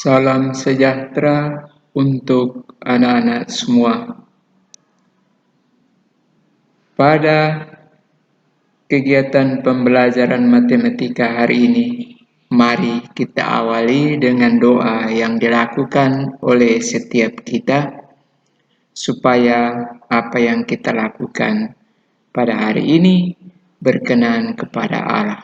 Salam sejahtera untuk anak-anak semua. Pada kegiatan pembelajaran matematika hari ini, mari kita awali dengan doa yang dilakukan oleh setiap kita, supaya apa yang kita lakukan pada hari ini berkenan kepada Allah.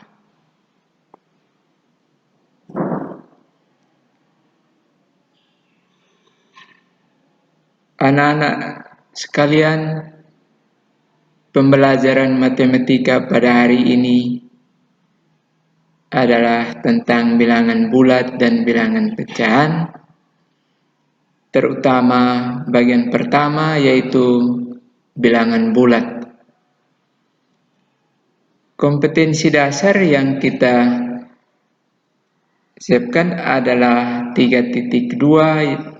Anak-anak sekalian, pembelajaran matematika pada hari ini adalah tentang bilangan bulat dan bilangan pecahan, terutama bagian pertama yaitu bilangan bulat. Kompetensi dasar yang kita siapkan adalah 3.2,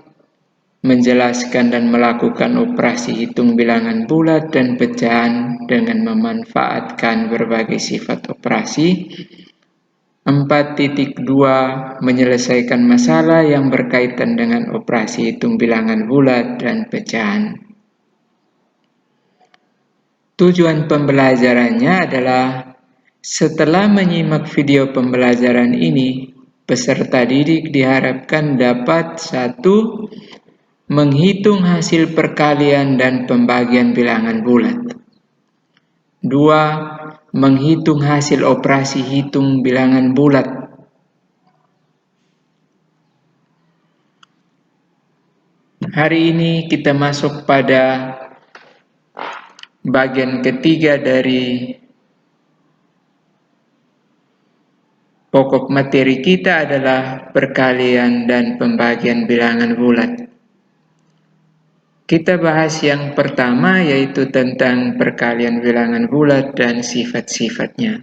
menjelaskan dan melakukan operasi hitung bilangan bulat dan pecahan dengan memanfaatkan berbagai sifat operasi. 4.2, menyelesaikan masalah yang berkaitan dengan operasi hitung bilangan bulat dan pecahan. Tujuan pembelajarannya adalah setelah menyimak video pembelajaran ini, peserta didik diharapkan dapat 1. Menghitung hasil perkalian dan pembagian bilangan bulat. 2. Menghitung hasil operasi hitung bilangan bulat. Hari ini kita masuk pada bagian ketiga dari pokok materi kita adalah perkalian dan pembagian bilangan bulat. Kita bahas yang pertama yaitu tentang perkalian bilangan bulat dan sifat-sifatnya.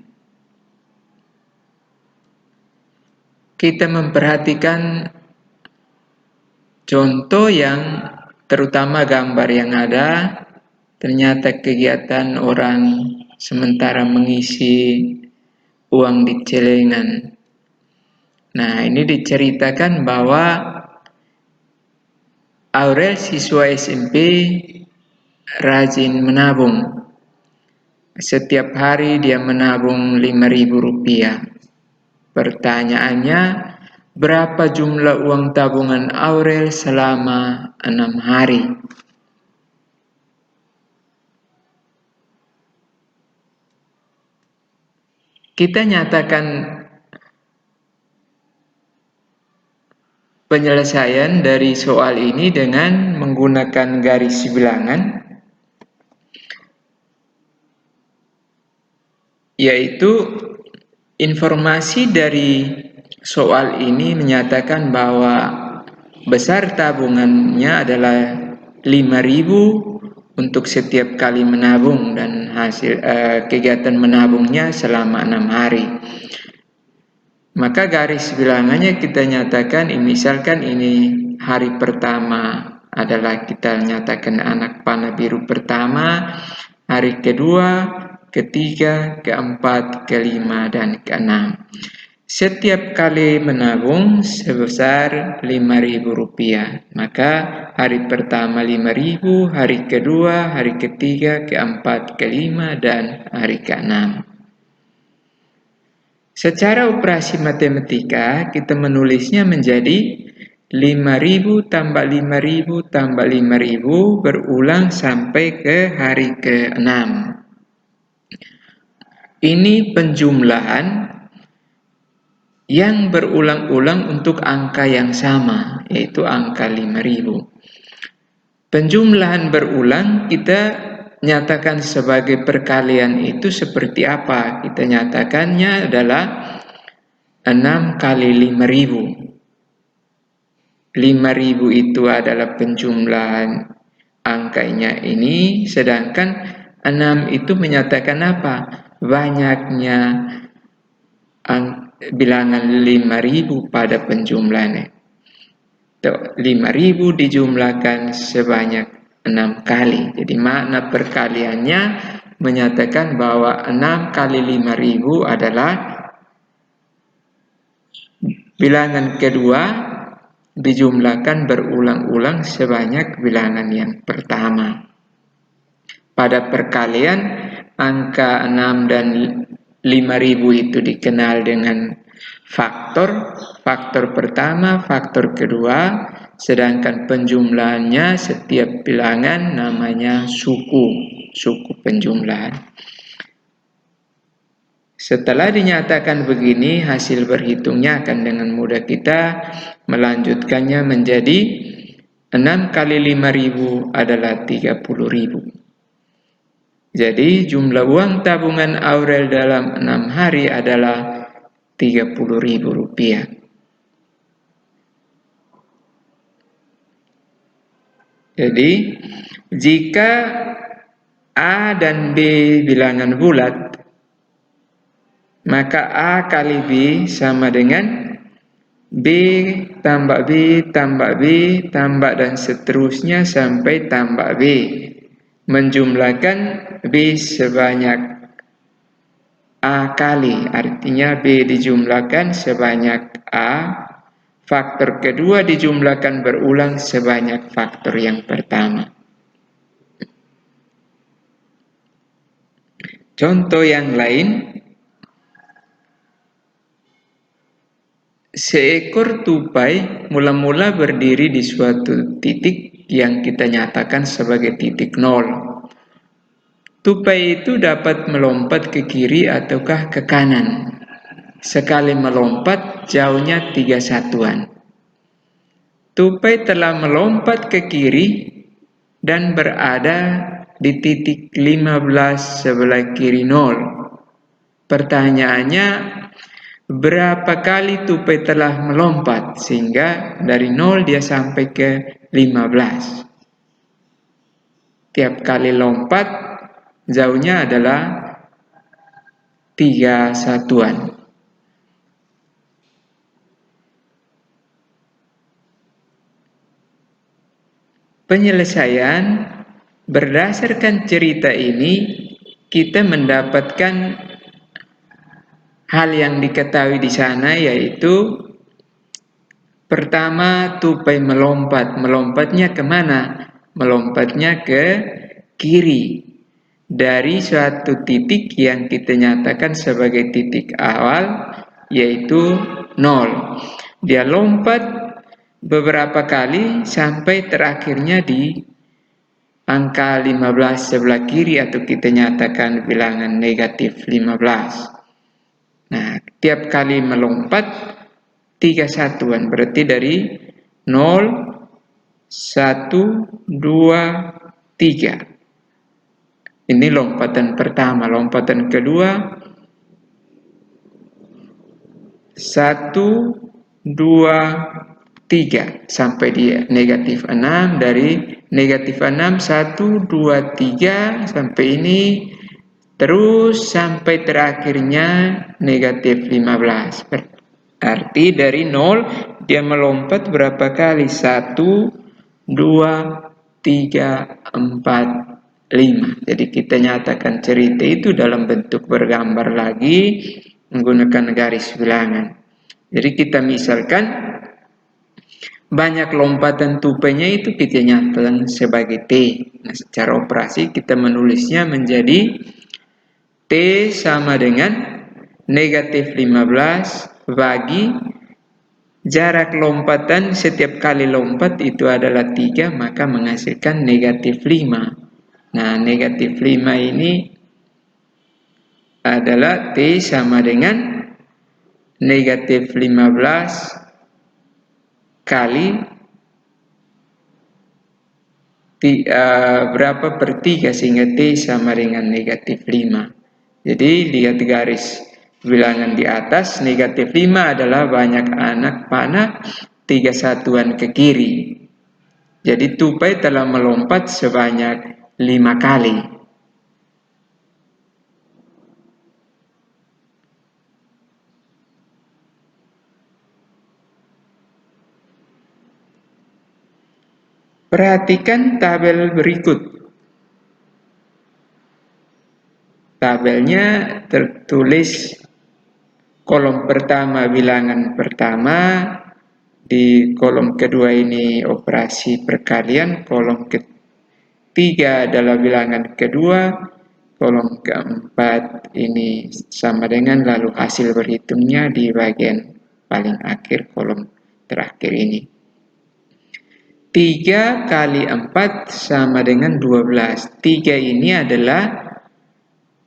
Kita memperhatikan contoh yang terutama gambar yang ada, ternyata kegiatan orang sementara mengisi uang di celengan. Nah, ini diceritakan bahwa Aurel siswa SMP rajin menabung. Setiap hari dia menabung Rp5.000. Pertanyaannya, berapa jumlah uang tabungan Aurel selama 6 hari? Kita nyatakan penyelesaian dari soal ini dengan menggunakan garis bilangan, yaitu informasi dari soal ini menyatakan bahwa besar tabungannya adalah 5.000 untuk setiap kali menabung dan hasil kegiatan menabungnya selama 6 hari. Maka garis bilangannya kita nyatakan, misalkan ini hari pertama adalah kita nyatakan anak panah biru pertama, hari kedua, ketiga, keempat, kelima, dan keenam. Setiap kali menabung sebesar Rp5.000. Maka hari pertama 5.000, hari kedua, hari ketiga, keempat, kelima, dan hari keenam. Secara operasi matematika, kita menulisnya menjadi 5.000 tambah 5.000 tambah 5.000 berulang sampai ke hari ke-6. Ini penjumlahan yang berulang-ulang untuk angka yang sama, yaitu angka 5.000. Penjumlahan berulang kita nyatakan sebagai perkalian itu seperti apa? Kita nyatakannya adalah 6 kali 5.000. 5.000 itu adalah penjumlahan angkanya ini, sedangkan 6 itu menyatakan apa? Banyaknya bilangan 5.000 pada penjumlahannya. 5.000 dijumlahkan sebanyak 6 kali. Jadi makna perkaliannya menyatakan bahwa 6 kali 5.000 adalah bilangan kedua dijumlahkan berulang-ulang sebanyak bilangan yang pertama. Pada perkalian, angka 6 dan 5000 itu dikenal dengan faktor pertama, faktor kedua, sedangkan penjumlahannya setiap bilangan namanya suku penjumlahan. Setelah dinyatakan begini, hasil berhitungnya akan dengan mudah kita melanjutkannya menjadi 6 kali 5000 adalah 30.000. Jadi jumlah uang tabungan Aurel dalam 6 hari adalah Rp30.000. Jadi jika A dan B bilangan bulat, maka A kali B sama dengan B tambah B tambah B tambah dan seterusnya sampai tambah B. Menjumlahkan B sebanyak A kali, artinya B dijumlahkan sebanyak A, faktor kedua dijumlahkan berulang sebanyak faktor yang pertama. Contoh yang lain, seekor tupai mula-mula berdiri di suatu titik yang kita nyatakan sebagai titik 0. Tupai itu dapat melompat ke kiri ataukah ke kanan. Sekali melompat jauhnya 3 satuan. Tupai telah melompat ke kiri dan berada di titik 15 sebelah kiri 0. Pertanyaannya, berapa kali tupai telah melompat sehingga dari 0 dia sampai ke 15? Tiap kali lompat jauhnya adalah 3 satuan. Penyelesaian berdasarkan cerita ini kita mendapatkan hal yang diketahui di sana, yaitu pertama, tupai melompatnya kemana? Melompatnya ke kiri dari suatu titik yang kita nyatakan sebagai titik awal, yaitu 0. Dia lompat beberapa kali sampai terakhirnya di angka 15 sebelah kiri, atau kita nyatakan bilangan negatif 15. Nah, tiap kali melompat 3 satuan, berarti dari 0, 1, 2, 3. Ini lompatan pertama. Lompatan kedua, 1, 2, 3 sampai di negatif 6. Dari negatif 6, 1, 2, 3 sampai ini, terus sampai terakhirnya negatif 15. Berarti dari 0 dia melompat berapa kali? 1, 2, 3, 4, 5. Jadi kita nyatakan cerita itu dalam bentuk bergambar lagi menggunakan garis bilangan. Jadi kita misalkan banyak lompatan tupainya itu kita nyatakan sebagai T. Nah, secara operasi kita menulisnya menjadi T sama dengan negatif 15 bagi jarak lompatan setiap kali lompat itu adalah 3, maka menghasilkan negatif 5. Nah, negatif 5 ini adalah T sama dengan negatif 15 kali berapa per 3 sehingga T sama dengan negatif 5. Jadi lihat garis bilangan di atas, negatif 5 adalah banyak anak panah 3 satuan ke kiri. Jadi tupai telah melompat sebanyak 5 kali. Perhatikan tabel berikut. Tabelnya tertulis kolom pertama bilangan pertama, Di kolom kedua ini operasi perkalian, kolom ketiga adalah bilangan kedua, kolom keempat ini sama dengan, lalu hasil berhitungnya di bagian paling akhir kolom terakhir ini. 3 kali 4 sama dengan 12. 3 ini adalah,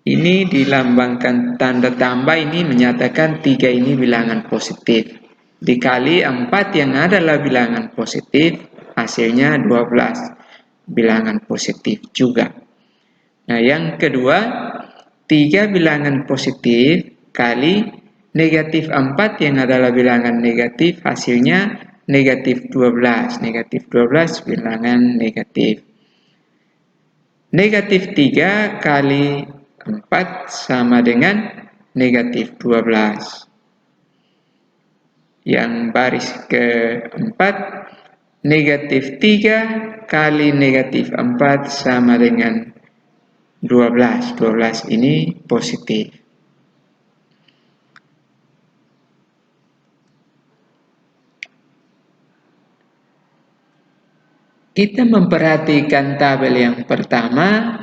ini dilambangkan tanda tambah, ini menyatakan 3 ini bilangan positif. Dikali 4 yang adalah bilangan positif, hasilnya 12. Bilangan positif juga. Nah, yang kedua, 3 bilangan positif kali negatif 4 yang adalah bilangan negatif, hasilnya negatif 12. Negatif 12 bilangan negatif. Negatif 3 kali 4 sama dengan negatif 12. Yang baris keempat, negatif 3 kali negatif 4 sama dengan 12. 12 ini positif. Kita memperhatikan tabel yang pertama,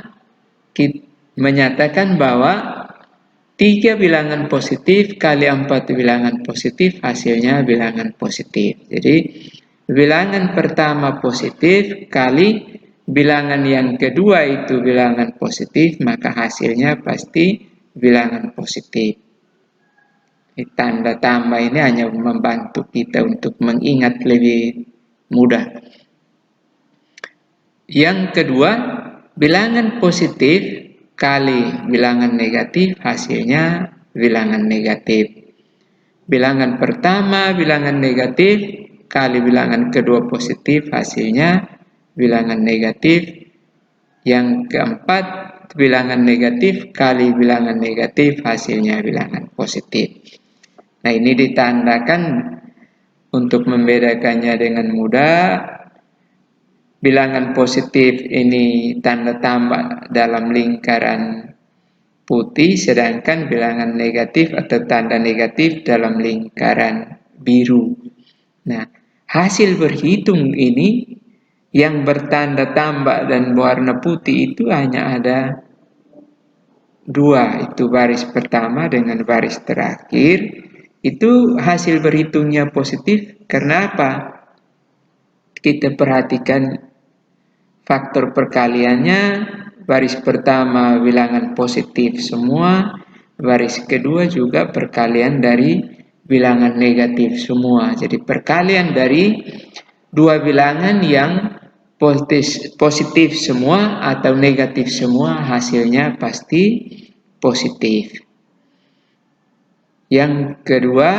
menyatakan bahwa 3 bilangan positif kali 4 bilangan positif, hasilnya bilangan positif. Jadi bilangan pertama positif kali bilangan yang kedua itu bilangan positif, maka hasilnya pasti bilangan positif. Tanda tambah ini hanya membantu kita untuk mengingat lebih mudah. Yang kedua, bilangan positif kali bilangan negatif, hasilnya bilangan negatif. Bilangan pertama bilangan negatif kali bilangan kedua positif, hasilnya bilangan negatif. Yang keempat, bilangan negatif kali bilangan negatif, hasilnya bilangan positif. Nah, ini ditandakan untuk membedakannya dengan mudah. Bilangan positif ini tanda tambah dalam lingkaran putih, sedangkan bilangan negatif atau tanda negatif dalam lingkaran biru. Nah, hasil berhitung ini yang bertanda tambah dan warna putih itu hanya ada 2, itu baris pertama dengan baris terakhir. Itu hasil berhitungnya positif. Karena apa? Kita perhatikan faktor perkaliannya, baris pertama bilangan positif semua, baris kedua juga perkalian dari bilangan negatif semua. Jadi perkalian dari 2 bilangan yang positif semua atau negatif semua, hasilnya pasti positif. Yang kedua,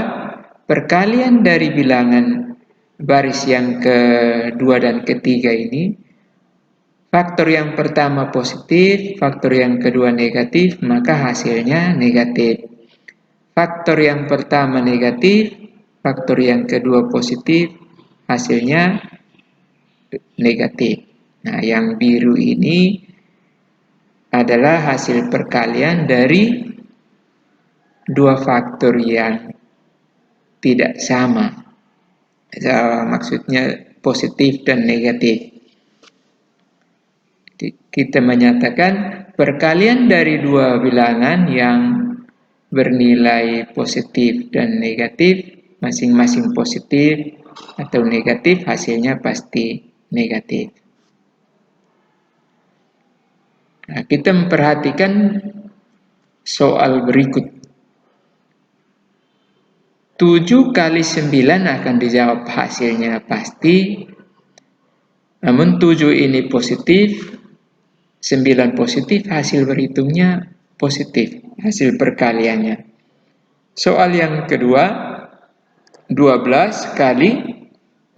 perkalian dari bilangan baris yang kedua dan ketiga ini, faktor yang pertama positif, faktor yang kedua negatif, maka hasilnya negatif. Faktor yang pertama negatif, faktor yang kedua positif, hasilnya negatif. Nah, yang biru ini adalah hasil perkalian dari 2 faktor yang tidak sama. Maksudnya positif dan negatif. Kita menyatakan perkalian dari 2 bilangan yang bernilai positif dan negatif, masing-masing positif atau negatif, hasilnya pasti negatif. Nah, kita memperhatikan soal berikut. 7 kali 9 akan dijawab hasilnya pasti. Namun 7 ini positif, 9 positif, hasil berhitungnya positif, hasil perkaliannya. Soal yang kedua, 12 kali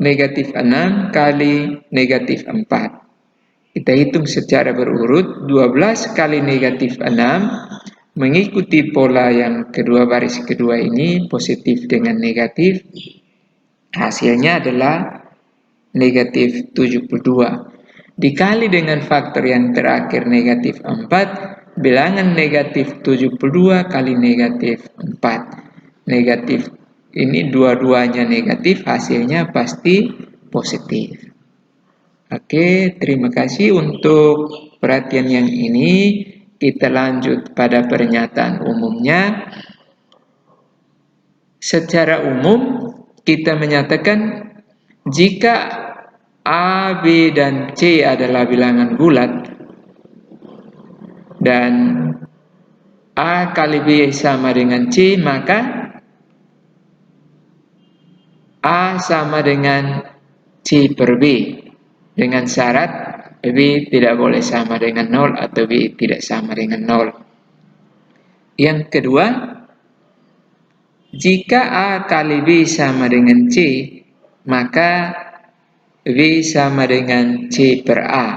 negatif 6 kali negatif 4. Kita hitung secara berurut, 12 kali negatif 6, mengikuti pola yang kedua, baris kedua ini, positif dengan negatif, hasilnya adalah negatif 72. Dikali dengan faktor yang terakhir negatif 4, bilangan negatif 72 kali negatif 4. Negatif ini dua-duanya negatif, hasilnya pasti positif. Oke, terima kasih untuk perhatian yang ini. Kita lanjut pada pernyataan umumnya. Secara umum, kita menyatakan jika A, B, dan C adalah bilangan bulat dan A kali B sama dengan C, maka A sama dengan C per B dengan syarat B tidak boleh sama dengan 0 atau B tidak sama dengan 0. Yang kedua, jika A kali B sama dengan C, maka B sama dengan C per A.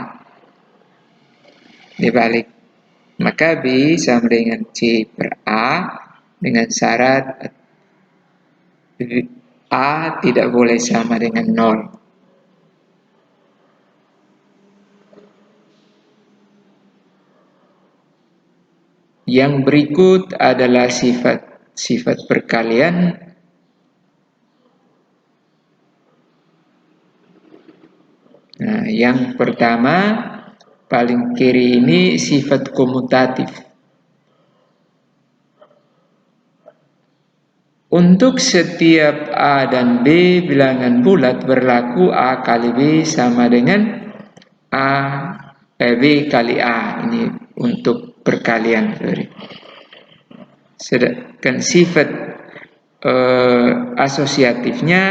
Dibalik. Maka B sama dengan C per A dengan syarat A tidak boleh sama dengan 0. Yang berikut adalah sifat perkalian. Nah, yang pertama, paling kiri ini sifat komutatif. Untuk setiap A dan B bilangan bulat berlaku A kali B sama dengan B kali A. Ini untuk perkalian. Sedangkan sifat asosiatifnya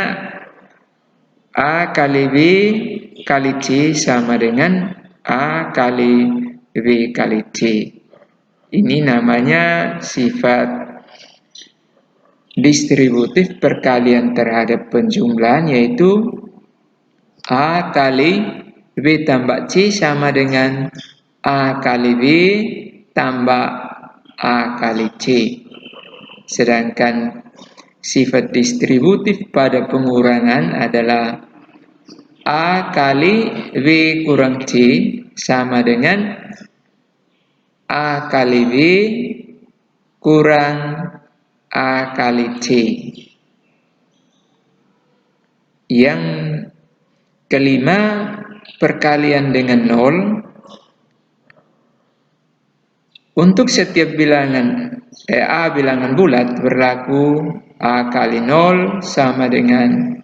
A kali B kali C sama dengan A kali B kali C. Ini namanya sifat distributif perkalian terhadap penjumlahan, yaitu A kali B tambah C sama dengan A kali B tambah A kali C. Sedangkan sifat distributif pada pengurangan adalah A kali B kurang C sama dengan A kali B kurang A kali C. Yang kelima, perkalian dengan 0. Untuk setiap bilangan A bilangan bulat berlaku A kali 0 sama dengan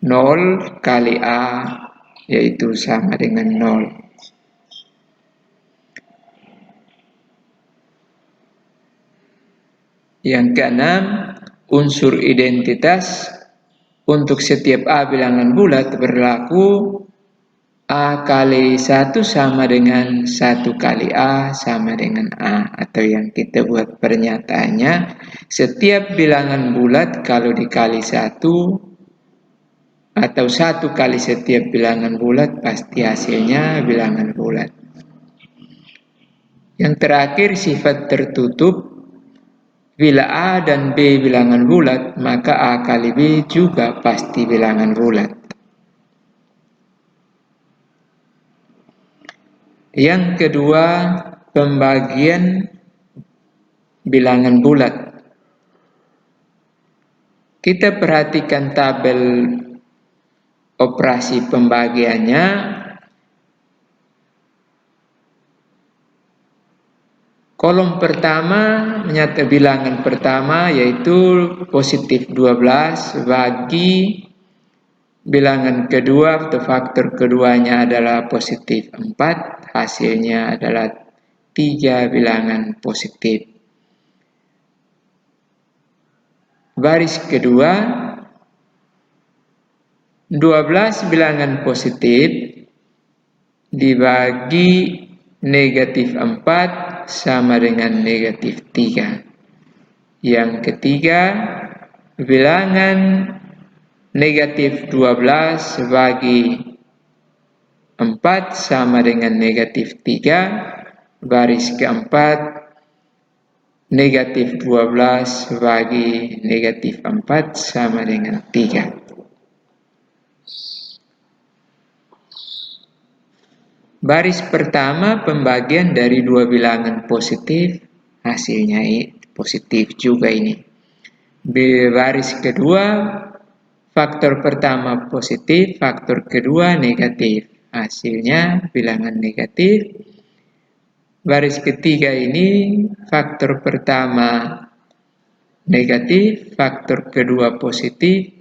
0 kali A, yaitu sama dengan 0. Yang keenam, unsur identitas. Untuk setiap A bilangan bulat berlaku A kali 1 sama dengan 1 kali A sama dengan A. Atau yang kita buat pernyataannya, setiap bilangan bulat kalau dikali 1 atau 1 kali setiap bilangan bulat pasti hasilnya bilangan bulat. Yang terakhir, sifat tertutup. Bila A dan B bilangan bulat, maka A kali B juga pasti bilangan bulat. Yang kedua, pembagian bilangan bulat. Kita perhatikan tabel operasi pembagiannya. Kolom pertama menyatakan bilangan pertama yaitu positif 12 bagi bilangan kedua atau faktor keduanya adalah positif 4, hasilnya adalah 3 bilangan positif. Baris kedua, 12 bilangan positif dibagi negatif 4 sama dengan negatif 3. Yang ketiga, bilangan negatif 12 bagi 4 sama dengan negatif 3. Baris keempat, negatif 12 bagi negatif 4 sama dengan 3. Baris pertama pembagian dari dua bilangan positif, hasilnya positif juga ini. baris kedua faktor pertama positif, faktor kedua negatif. Hasilnya bilangan negatif. Baris ketiga ini faktor pertama negatif, faktor kedua positif,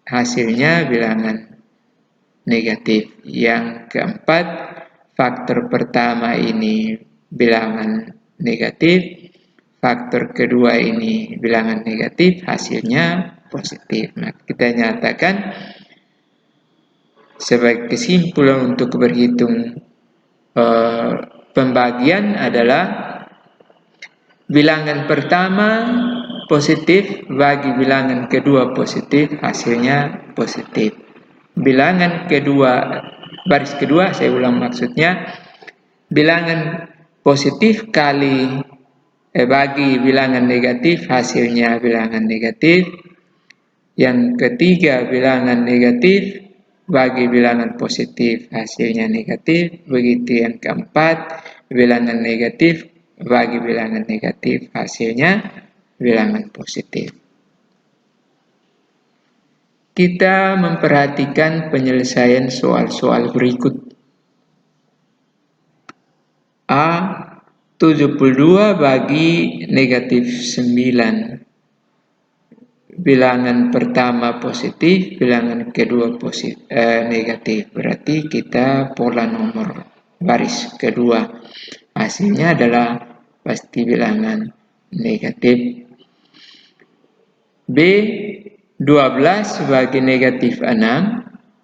hasilnya bilangan negatif. Yang keempat, faktor pertama ini bilangan negatif, faktor kedua ini bilangan negatif, hasilnya positif. Nah, kita nyatakan sebagai kesimpulan untuk berhitung pembagian adalah bilangan pertama positif bagi bilangan kedua positif, hasilnya positif. Bilangan kedua, baris kedua, saya ulang maksudnya, bilangan positif kali bagi bilangan negatif, hasilnya bilangan negatif. Yang ketiga, bilangan negatif bagi bilangan positif, hasilnya negatif. Begitu yang keempat, bilangan negatif bagi bilangan negatif, hasilnya bilangan positif. Kita memperhatikan penyelesaian soal-soal berikut. A. 72 bagi negatif 9. Bilangan pertama positif, bilangan kedua negatif. Berarti kita pola nomor baris kedua. Hasilnya adalah pasti bilangan negatif. B. 12 bagi negatif 6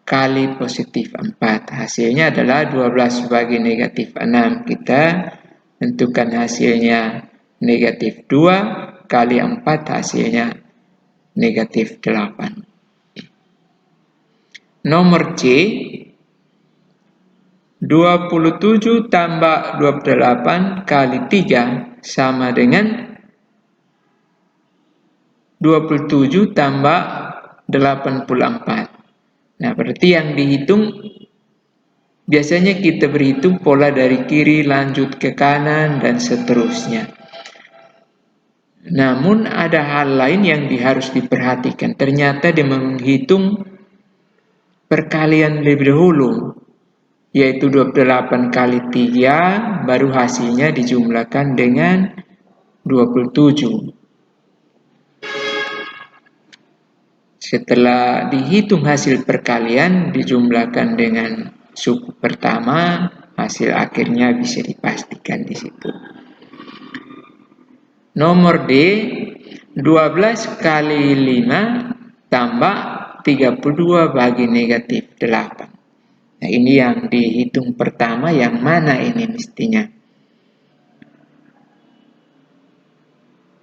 kali positif 4. Hasilnya adalah 12 bagi negatif 6. Kita tentukan hasilnya negatif 2 kali 4, hasilnya negatif 8. Nomor C, 27 tambah 28 kali 3 sama dengan 27 tambah 84. Nah, berarti yang dihitung, biasanya kita berhitung pola dari kiri lanjut ke kanan dan seterusnya. Namun ada hal lain yang harus diperhatikan. Ternyata dia menghitung perkalian lebih dahulu, yaitu 28 kali 3, baru hasilnya dijumlahkan dengan 27. Setelah dihitung hasil perkalian dijumlahkan dengan suku pertama, hasil akhirnya bisa dipastikan di situ. Nomor D, 12 kali 5 tambah 32 bagi negatif 8. Nah, ini yang dihitung pertama, yang mana ini mestinya?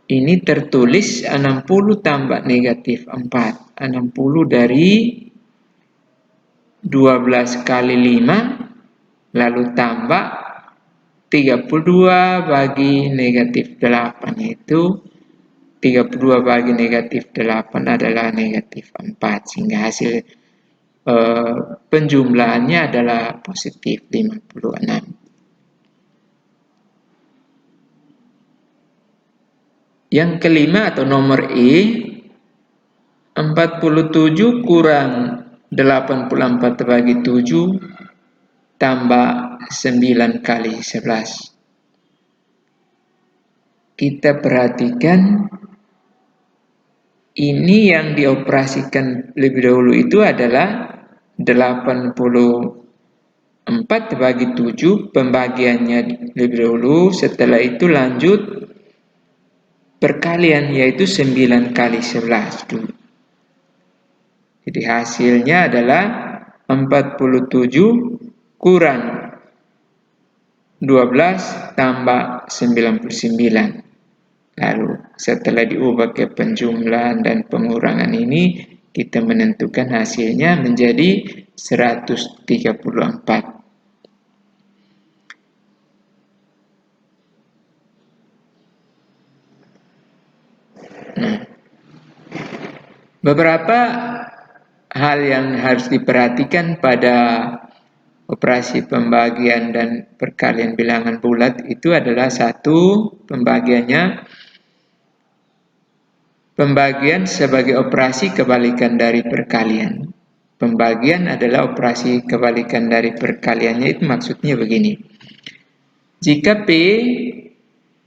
Ini tertulis 60 tambah negatif 4. 60 dari 12 kali 5, lalu tambah 32 bagi negatif 8. Itu 32 bagi negatif 8 adalah negatif 4. Sehingga hasil penjumlahannya adalah positif 56. Yang kelima atau nomor E, 47 kurang 84 bagi 7 tambah 9 kali 11. Kita perhatikan, ini yang dioperasikan lebih dahulu itu adalah 84 bagi 7, pembagiannya lebih dahulu, setelah itu lanjut perkalian, yaitu 9 kali 11 dulu. Jadi hasilnya adalah 47 kurang 12 tambah 99. Lalu setelah diubah ke penjumlahan dan pengurangan ini, kita menentukan hasilnya menjadi 134. Nah, beberapa hal yang harus diperhatikan pada operasi pembagian dan perkalian bilangan bulat itu adalah: satu, pembagiannya Pembagian sebagai operasi kebalikan dari perkalian. Pembagian adalah operasi kebalikan dari perkaliannya, itu maksudnya begini. Jika P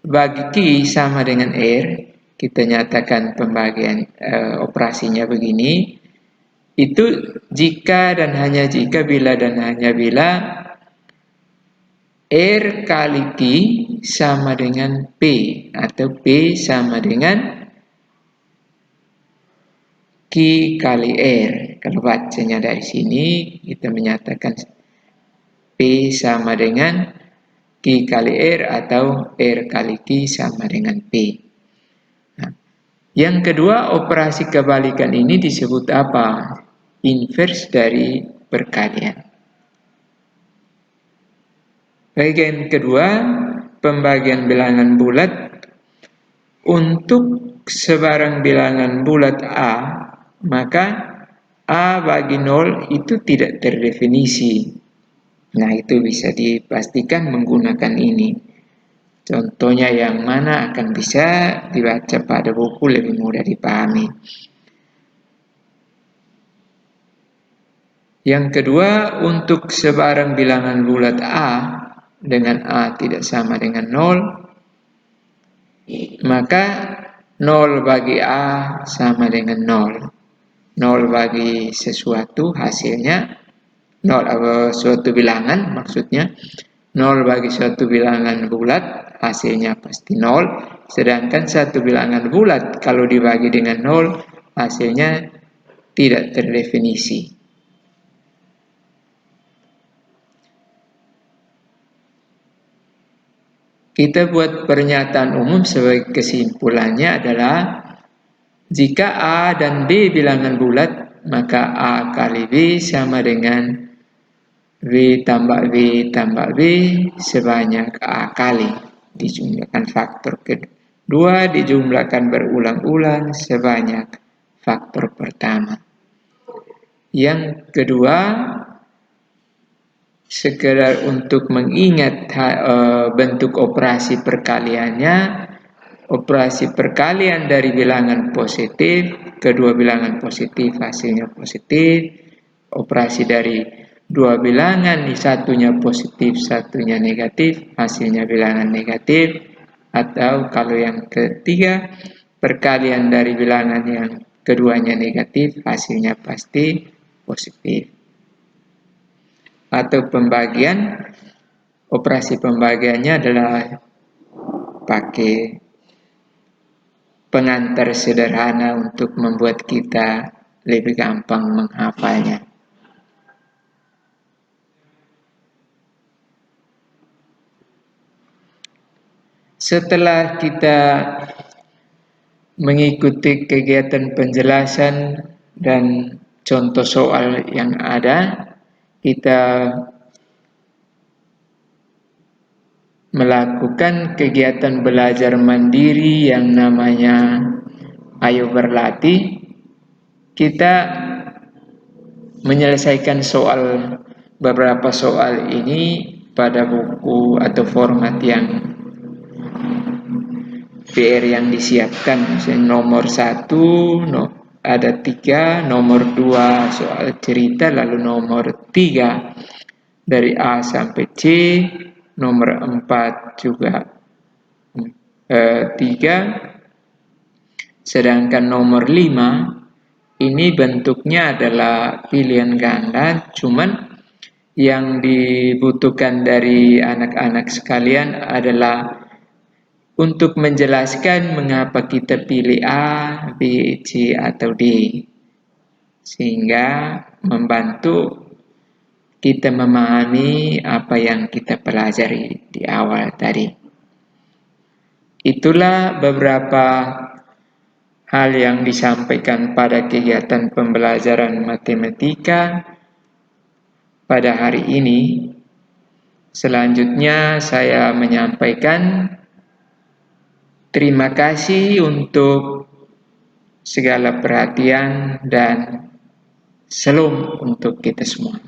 bagi Q sama dengan R, kita nyatakan pembagian operasinya begini. Itu jika dan hanya jika, bila dan hanya bila R kali Q sama dengan P, atau P sama dengan Q kali R. Kalau bacanya dari sini, kita menyatakan P sama dengan Q kali R, atau R kali Q sama dengan P. Nah, yang kedua, operasi kebalikan ini disebut apa? Inverse dari perkalian. Bagian kedua, pembagian bilangan bulat. Untuk sebarang bilangan bulat A, maka A bagi 0 itu tidak terdefinisi. Nah, itu bisa dipastikan menggunakan ini. Contohnya yang mana akan bisa dibaca pada buku, lebih mudah dipahami. Yang kedua, untuk sebarang bilangan bulat A dengan A tidak sama dengan 0, maka 0 bagi A sama dengan 0. 0 bagi sesuatu hasilnya 0, suatu bilangan maksudnya. 0 bagi suatu bilangan bulat hasilnya pasti 0. Sedangkan satu bilangan bulat kalau dibagi dengan 0 hasilnya tidak terdefinisi. Kita buat pernyataan umum sebagai kesimpulannya adalah jika A dan B bilangan bulat, maka A kali B sama dengan B tambah B tambah B sebanyak A kali. Dijumlahkan faktor kedua, dijumlahkan berulang-ulang sebanyak faktor pertama. Yang kedua, sekedar untuk mengingat bentuk operasi perkaliannya. Operasi perkalian dari bilangan positif, kedua bilangan positif hasilnya positif. Operasi dari dua bilangan, satunya positif, satunya negatif, hasilnya bilangan negatif. Atau kalau yang ketiga, perkalian dari bilangan yang keduanya negatif, hasilnya pasti positif. Atau pembagian, operasi pembagiannya adalah pakai pengantar sederhana untuk membuat kita lebih gampang menghafalnya. Setelah kita mengikuti kegiatan penjelasan dan contoh soal yang ada, kita melakukan kegiatan belajar mandiri yang namanya Ayo Berlatih. Kita menyelesaikan beberapa soal ini pada buku atau format yang PR yang disiapkan. Misalnya nomor 1 ada 3, nomor 2 soal cerita, lalu nomor 3 dari A sampai C, nomor 4 juga 3, sedangkan nomor 5 ini bentuknya adalah pilihan ganda, cuman yang dibutuhkan dari anak-anak sekalian adalah untuk menjelaskan mengapa kita pilih A, B, C, atau D, sehingga membantu kita memahami apa yang kita pelajari di awal tadi. Itulah beberapa hal yang disampaikan pada kegiatan pembelajaran matematika pada hari ini. Selanjutnya saya menyampaikan terima kasih untuk segala perhatian dan salam untuk kita semua.